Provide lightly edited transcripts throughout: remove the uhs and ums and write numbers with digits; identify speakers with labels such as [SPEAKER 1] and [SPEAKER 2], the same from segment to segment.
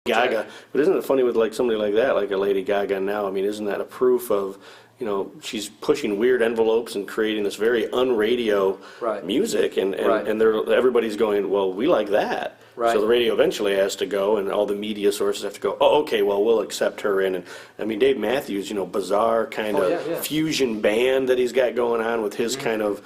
[SPEAKER 1] Gaga. But isn't it funny with like somebody like that, like a Lady Gaga now? I mean, isn't that a proof of, she's pushing weird envelopes and creating this very unradio
[SPEAKER 2] Right.
[SPEAKER 1] music, and
[SPEAKER 2] Right.
[SPEAKER 1] everybody's going, well, we like that.
[SPEAKER 2] Right.
[SPEAKER 1] So the radio eventually has to go, and all the media sources have to go, oh, okay, well, we'll accept her in. And I mean, Dave Matthews, bizarre kind of
[SPEAKER 2] yeah.
[SPEAKER 1] fusion band that he's got going on with his kind of,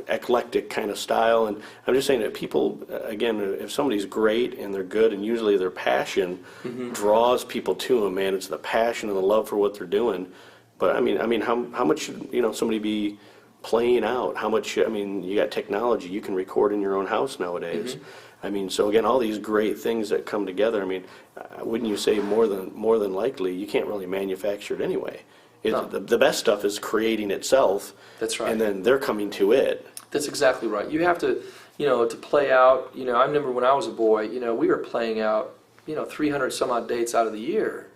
[SPEAKER 1] eclectic kind of style. And I'm just saying that people, again, if somebody's great and they're good, and usually their passion draws people to them, man, it's the passion and the love for what they're doing. But I mean, how much should, somebody be playing out? How much, you got technology, you can record in your own house nowadays. I mean, so again, all these great things that come together, I mean, wouldn't you say more than likely, you can't really manufacture it anyway.
[SPEAKER 2] No.
[SPEAKER 1] The best stuff is creating itself.
[SPEAKER 2] That's right.
[SPEAKER 1] And then they're coming to it.
[SPEAKER 2] That's exactly right. You have to, to play out, I remember when I was a boy, we were playing out, 300 some odd dates out of the year.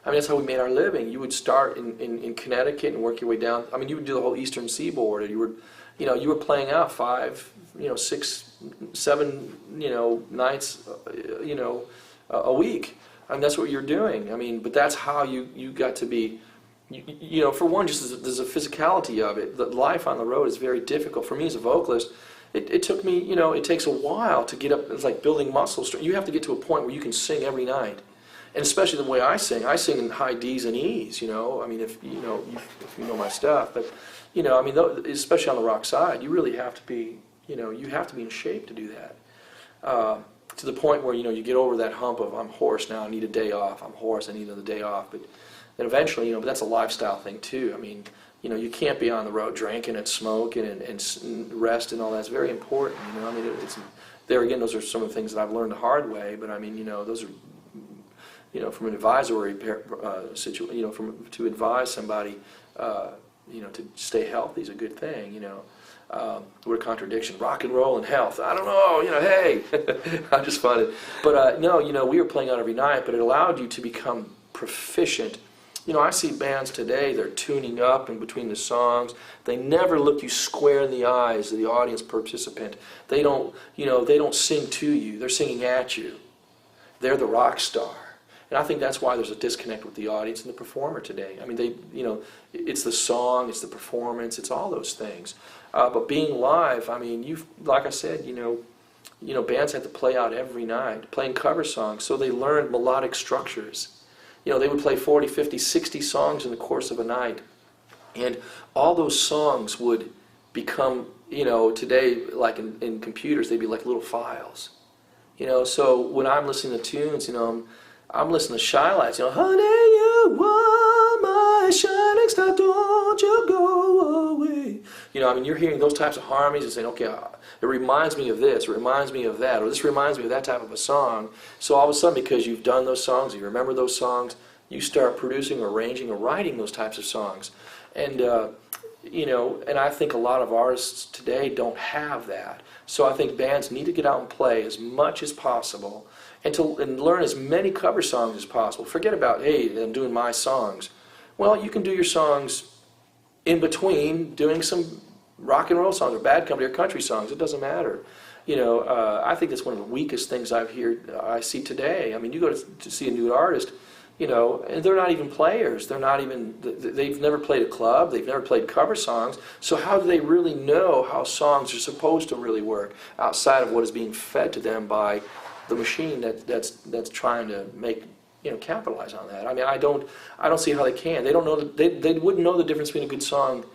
[SPEAKER 2] I mean, that's how we made our living. You would start in Connecticut and work your way down. I mean, you would do the whole Eastern Seaboard, and you were playing out 5, 6, 7, nights, a week. I mean, that's what you're doing. I mean, but that's how you got to be. For one, just there's a physicality of it. The life on the road is very difficult. For me as a vocalist, it took me, it takes a while to get up. It's like building muscle strength. You have to get to a point where you can sing every night. And especially the way I sing in high D's and E's, I mean, if you know my stuff. But, I mean, especially on the rock side, you really have to be, you have to be in shape to do that. To the point where, you get over that hump of, I'm hoarse now, I need a day off. I'm hoarse, I need another day off. But then eventually, but that's a lifestyle thing too. I mean, you can't be on the road drinking and smoking and rest and all that. It's very important, I mean, it's there again, those are some of the things that I've learned the hard way, but I mean, those are, from an advisory situation, to advise somebody, to stay healthy is a good thing, What a contradiction. Rock and roll and health. I don't know, hey. I just find it. But no, we were playing out every night, but it allowed you to become proficient. I see bands today, they're tuning up in between the songs. They never look you square in the eyes of the audience participant. They don't, they don't sing to you. They're singing at you. They're the rock star. And I think that's why there's a disconnect with the audience and the performer today. I mean, it's the song, it's the performance, it's all those things. But being live, I mean, like I said, bands had to play out every night, playing cover songs, so they learned melodic structures. They would play 40, 50, 60 songs in the course of a night. And all those songs would become, today, like in computers, they'd be like little files. So when I'm listening to tunes, I'm listening to Shy Lights, honey, you are my shining star, don't you go away. I mean, you're hearing those types of harmonies and saying, okay, it reminds me of this, it reminds me of that, or this reminds me of that type of a song. So all of a sudden, because you've done those songs, you remember those songs, you start producing, arranging, or writing those types of songs. And, and I think a lot of artists today don't have that. So I think bands need to get out and play as much as possible and learn as many cover songs as possible. Forget about, hey, I'm doing my songs. Well, you can do your songs in between doing some rock and roll songs or Bad Company or country songs. It doesn't matter. I think that's one of the weakest things I see today. I mean, you go to see a new artist, and they're not even players. They've never played a club. They've never played cover songs. So how do they really know how songs are supposed to really work outside of what is being fed to them by the machine that's trying to make, capitalize on that? I mean, I don't see how they can. They don't know. They wouldn't know the difference between a good song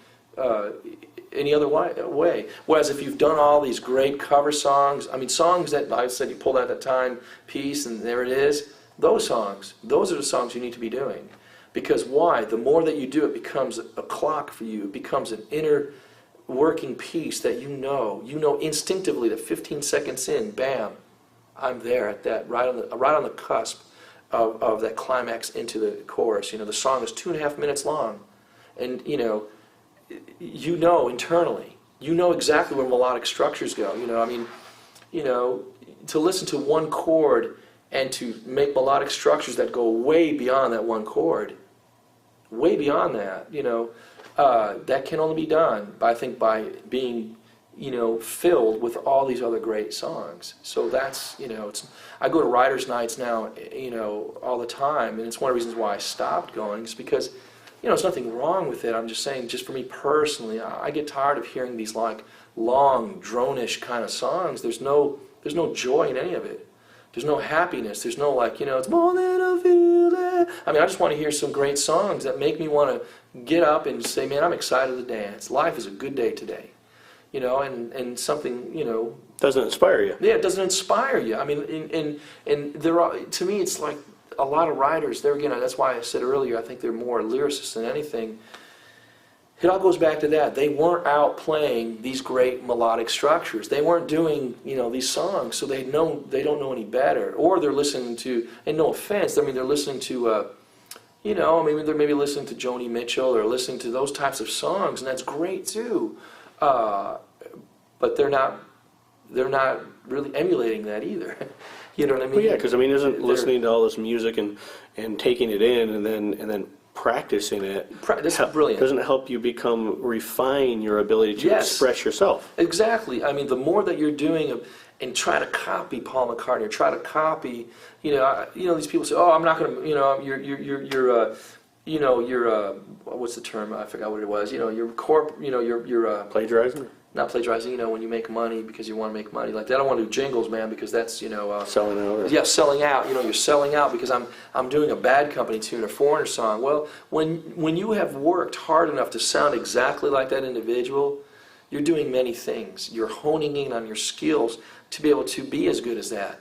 [SPEAKER 2] any other way. Whereas if you've done all these great cover songs, I mean, songs that I said you pulled out that time piece and there it is. Those are the songs you need to be doing. Because why? The more that you do, it becomes a clock for you. It becomes an inner working piece that you know instinctively that 15 seconds in, bam, I'm there at that, right on the cusp of that climax into the chorus. The song is 2.5 minutes long. And, internally, exactly where melodic structures go. To listen to one chord and to make melodic structures that go way beyond that one chord, way beyond that, that can only be done, I think, by being filled with all these other great songs. So that's, I go to writers' nights now, all the time, and it's one of the reasons why I stopped going, is because, there's nothing wrong with it. I'm just saying, just for me personally, I get tired of hearing these like long, drone-ish kind of songs. There's no joy in any of it. There's no happiness. There's no it's more than a feeling. I mean, I just want to hear some great songs that make me want to get up and say, man, I'm excited to dance. Life is a good day today. And something,
[SPEAKER 1] Doesn't inspire you.
[SPEAKER 2] Yeah, it doesn't inspire you. I mean, and there are, to me, it's like a lot of writers, there again, that's why I said earlier, I think they're more lyricists than anything. It all goes back to that. They weren't out playing these great melodic structures. They weren't doing, these songs, so they don't know any better. Or they're listening to, and no offense, I mean, they're listening to, they're maybe listening to Joni Mitchell or listening to those types of songs, and that's great too. But they're not really emulating that either. You know what I mean?
[SPEAKER 1] Well, yeah, because isn't listening to all this music and taking it in and then practicing it,
[SPEAKER 2] that's brilliant.
[SPEAKER 1] Doesn't it help you refine your ability to express yourself?
[SPEAKER 2] Exactly. I mean, the more that you're doing and try to copy Paul McCartney or try to copy, these people say, oh, I'm not going to, you're what's the term? I forgot what it was. You're
[SPEAKER 1] Plagiarizing?
[SPEAKER 2] Not plagiarizing, when you make money because you want to make money. Like, I don't want to do jingles, man, because that's,
[SPEAKER 1] selling out.
[SPEAKER 2] Yeah, selling out. You're selling out because I'm doing a Bad Company tune, a Foreigner song. Well, when you have worked hard enough to sound exactly like that individual, you're doing many things. You're honing in on your skills to be able to be as good as that.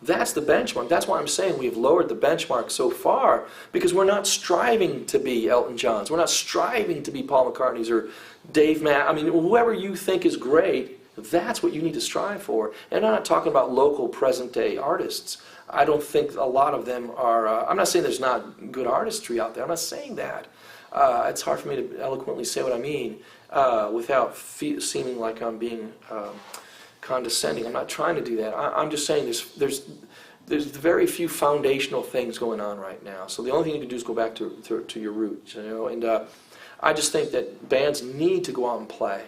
[SPEAKER 2] That's the benchmark. That's why I'm saying we've lowered the benchmark so far, because we're not striving to be Elton John's. We're not striving to be Paul McCartney's or Dave Matt. I mean, whoever you think is great, that's what you need to strive for. And I'm not talking about local present-day artists. I don't think a lot of them are... I'm not saying there's not good artistry out there. I'm not saying that. It's hard for me to eloquently say what I mean without seeming like I'm being... condescending. I'm not trying to do that. I'm just saying there's very few foundational things going on right now. So the only thing you can do is go back to your roots, And I just think that bands need to go out and play.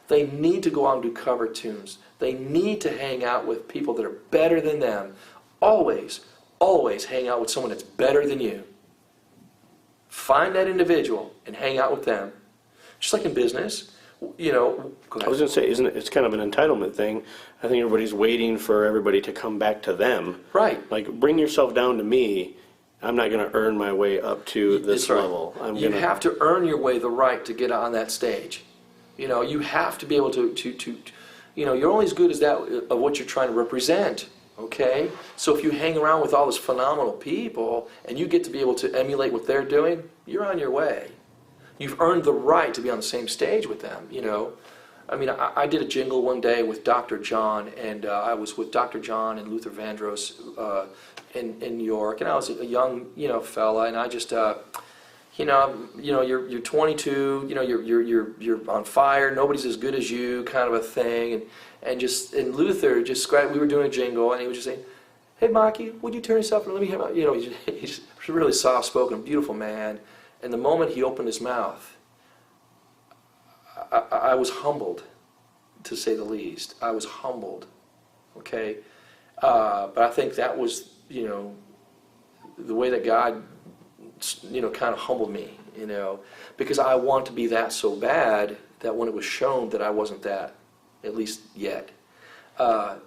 [SPEAKER 2] They need to go out and do cover tunes. They need to hang out with people that are better than them. Always, always hang out with someone that's better than you. Find that individual and hang out with them. Just like in business.
[SPEAKER 1] I was going to say, it's kind of an entitlement thing. I think everybody's waiting for everybody to come back to them.
[SPEAKER 2] Right.
[SPEAKER 1] Like, bring yourself down to me. I'm not going to earn my way up to this level.
[SPEAKER 2] You have to earn your way the right to get on that stage. You have to be able to you're only as good as that of what you're trying to represent. Okay? So if you hang around with all these phenomenal people and you get to be able to emulate what they're doing, you're on your way. You've earned the right to be on the same stage with them, I did a jingle one day with Dr. John, and I was with Dr. John and Luther Vandross in New York, and I was a young, fella, and I just, you're 22, you're on fire, nobody's as good as you, kind of a thing, and Luther we were doing a jingle, and he was just saying, hey, Maki, would you turn yourself and let me have he's really soft-spoken, beautiful man. And the moment he opened his mouth, I was humbled, to say the least. I was humbled, okay? But I think that was, the way that God, kind of humbled me, because I want to be that so bad that when it was shown that I wasn't that, at least yet. I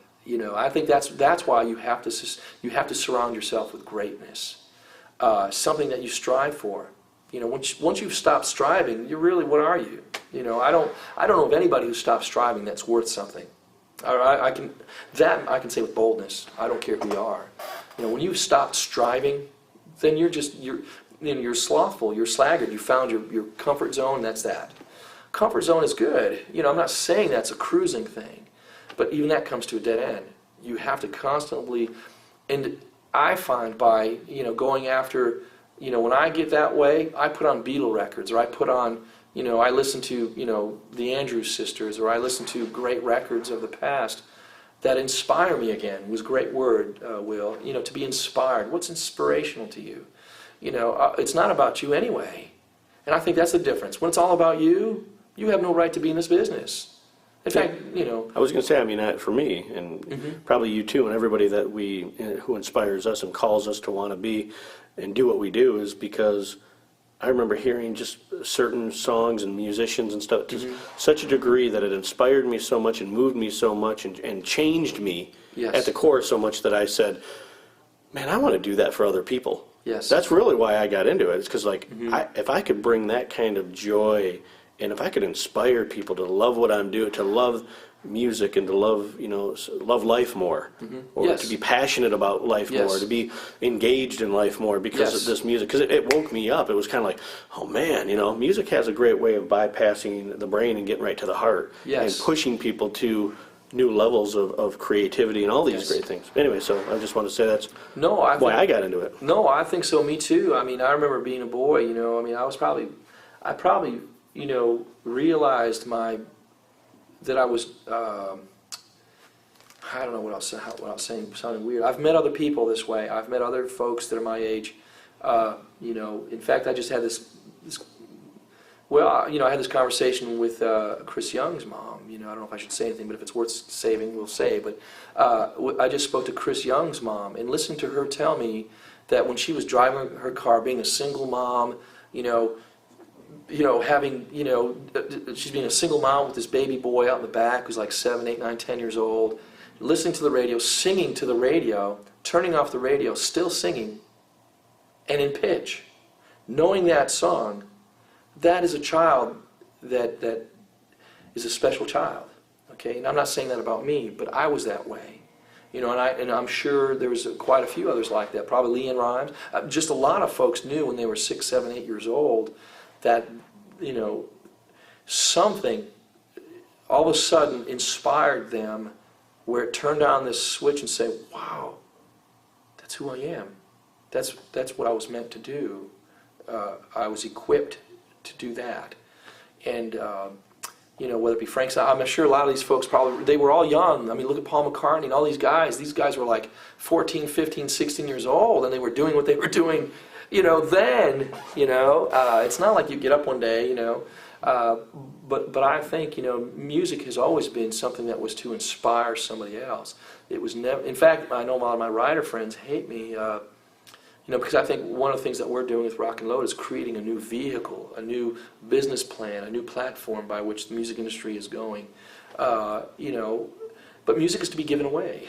[SPEAKER 2] think that's why you have to surround yourself with greatness, something that you strive for. Once you've stopped striving, you're really, what are you? I don't know of anybody who stops striving that's worth something. I can say with boldness. I don't care who you are. When you stop striving, then you're slothful, you're slaggard. You found your comfort zone. That's that. Comfort zone is good. I'm not saying that's a cruising thing, but even that comes to a dead end. You have to constantly, and I find by going after. When I get that way, I put on Beatle records, or I put on, I listen to, the Andrews Sisters, or I listen to great records of the past that inspire me again, was a great word, Will, to be inspired. What's inspirational to you? It's not about you anyway. And I think that's the difference. When it's all about you, you have no right to be in this business. In fact,
[SPEAKER 1] I was going to say, I mean, for me, and probably you too, and everybody that who inspires us and calls us to want to be and do what we do, is because I remember hearing just certain songs and musicians and stuff to such a degree that it inspired me so much and moved me so much and changed me at the core so much that I said, man, I want to do that for other people.
[SPEAKER 2] Yes.
[SPEAKER 1] That's really why I got into it. It's because, like, if I could bring that kind of joy, and if I could inspire people to love what I'm doing, to love music and to love, love life more, or to be passionate about life more, to be engaged in life more because of this music. Because it woke me up. It was kind of like, oh man, music has a great way of bypassing the brain and getting right to the heart and pushing people to new levels of creativity and all these great things. Anyway, so I just want to say that's why I got into it.
[SPEAKER 2] No, I think so. Me too. I mean, I remember being a boy. I probably realized that I was. I don't know what I was saying. Sounding weird. I've met other people this way. I've met other folks that are my age. In fact, I just had this. I had this conversation with Chris Young's mom. I don't know if I should say anything, but if it's worth saving, we'll say. But I just spoke to Chris Young's mom and listened to her tell me that when she was driving her car, being a single mom, she's being a single mom with this baby boy out in the back who's like 7, 8, 9, 10 years old, listening to the radio, singing to the radio, turning off the radio, still singing, and in pitch, knowing that song. That is a child that is a special child, okay? And I'm not saying that about me, but I was that way, and I'm sure there was quite a few others like that. Probably Leanne Rimes. Just a lot of folks knew when they were 6, 7, 8 years old that something all of a sudden inspired them, where it turned on this switch and say, "Wow, that's who I am. That's what I was meant to do. I was equipped to do that." And whether it be Frank Sinatra, I'm sure a lot of these folks they were all young. I mean, look at Paul McCartney and all these guys. These guys were like 14, 15, 16 years old, and they were doing what they were doing, then. It's not like you get up one day, but I think, music has always been something that was to inspire somebody else. It was never, in fact, I know a lot of my writer friends hate me, because I think one of the things that we're doing with Rock and Load is creating a new vehicle, a new business plan, a new platform by which the music industry is going. But music is to be given away.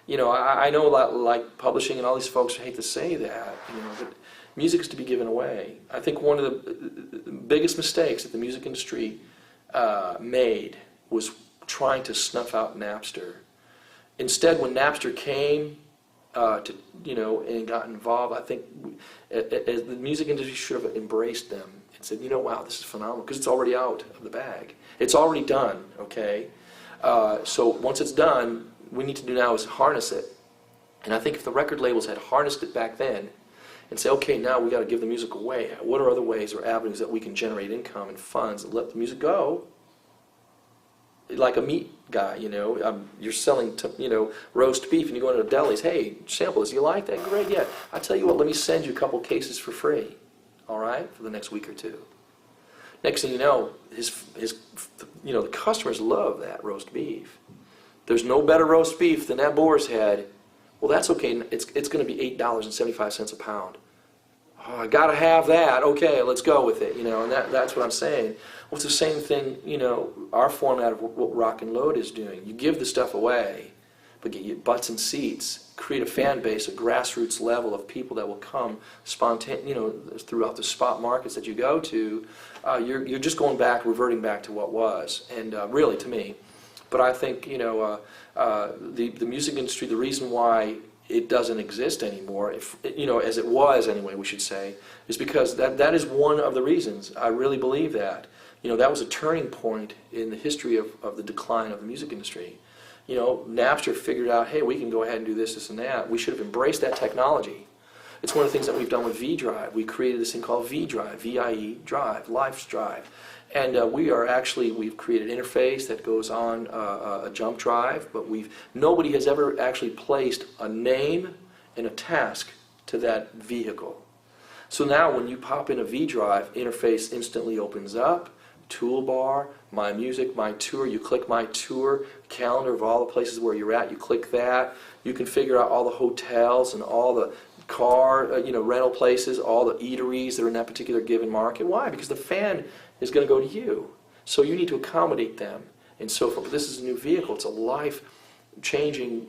[SPEAKER 2] I know a lot, like publishing and all these folks hate to say that, but music is to be given away. I think one of the biggest mistakes that the music industry made was trying to snuff out Napster. Instead, when Napster came, and got involved, I think the music industry should have embraced them and said, wow, this is phenomenal, because it's already out of the bag. It's already done, okay? So once it's done, what we need to do now is harness it. And I think if the record labels had harnessed it back then and say, okay, now we got to give the music away. What are other ways or avenues that we can generate income and funds and let the music go? Like a meat guy, you're selling, roast beef, and you go into the delis. Hey, sample this. You like that? Great, yeah. I tell you what, let me send you a couple cases for free. All right, for the next week or two. Next thing you know, the customers love that roast beef. There's no better roast beef than that boar's head. Well, that's okay. It's going to be $8.75 a pound. Oh, I got to have that. Okay, let's go with it. And that's what I'm saying. Well, it's the same thing, our format of what Rock and Load is doing. You give the stuff away, but get your butts and seats, create a fan base, a grassroots level of people that will come throughout the spot markets that you go to. You're just reverting back to what was, and really, to me. But I think, the music industry, the reason why it doesn't exist anymore, as it was anyway, we should say, is because that is one of the reasons. I really believe that. That was a turning point in the history of the decline of the music industry. Napster figured out, hey, we can go ahead and do this, and that. We should have embraced that technology. It's one of the things that we've done with V-Drive. We created this thing called V-Drive, V-I-E, Drive, Life's Drive. And we've created an interface that goes on a jump drive, but nobody has ever actually placed a name and a task to that vehicle. So now when you pop in a V-Drive, interface instantly opens up, toolbar, My Music, My Tour. You click My Tour, calendar of all the places where you're at. You click that. You can figure out all the hotels and all the car, rental places, all the eateries that are in that particular given market. Why? Because the fan is going to go to you. So you need to accommodate them and so forth. But this is a new vehicle. It's a life-changing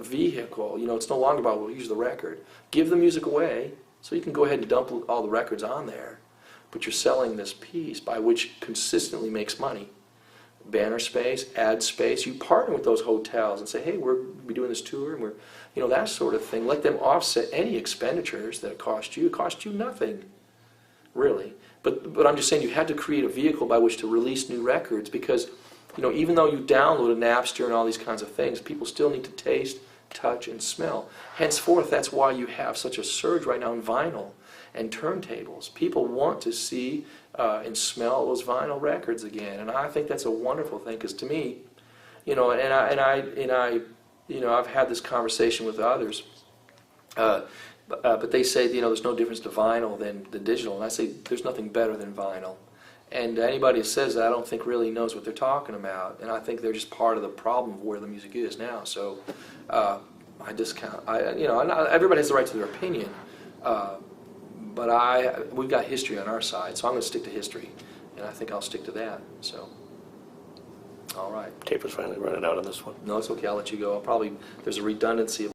[SPEAKER 2] vehicle. It's no longer about, well, here's the record. Give the music away so you can go ahead and dump all the records on there. But you're selling this piece by which consistently makes money. Banner space, ad space. You partner with those hotels and say, hey, we're doing this tour, and we're, that sort of thing. Let them offset any expenditures that cost you. It costs you nothing, really. But I'm just saying you had to create a vehicle by which to release new records because, even though you download a Napster and all these kinds of things, people still need to taste, touch, and smell. Henceforth, that's why you have such a surge right now in vinyl and turntables. People want to see and smell those vinyl records again, and I think that's a wonderful thing because to me, I've had this conversation with others, but they say there's no difference to vinyl than the digital, and I say there's nothing better than vinyl. And anybody who says that I don't think really knows what they're talking about, and I think they're just part of the problem of where the music is now. So I discount. Everybody has the right to their opinion. But we've got history on our side, so I'm going to stick to history, and I think I'll stick to that. So, all right.
[SPEAKER 1] Tape was finally running out on this one.
[SPEAKER 2] No, it's okay. I'll let you go. There's a redundancy of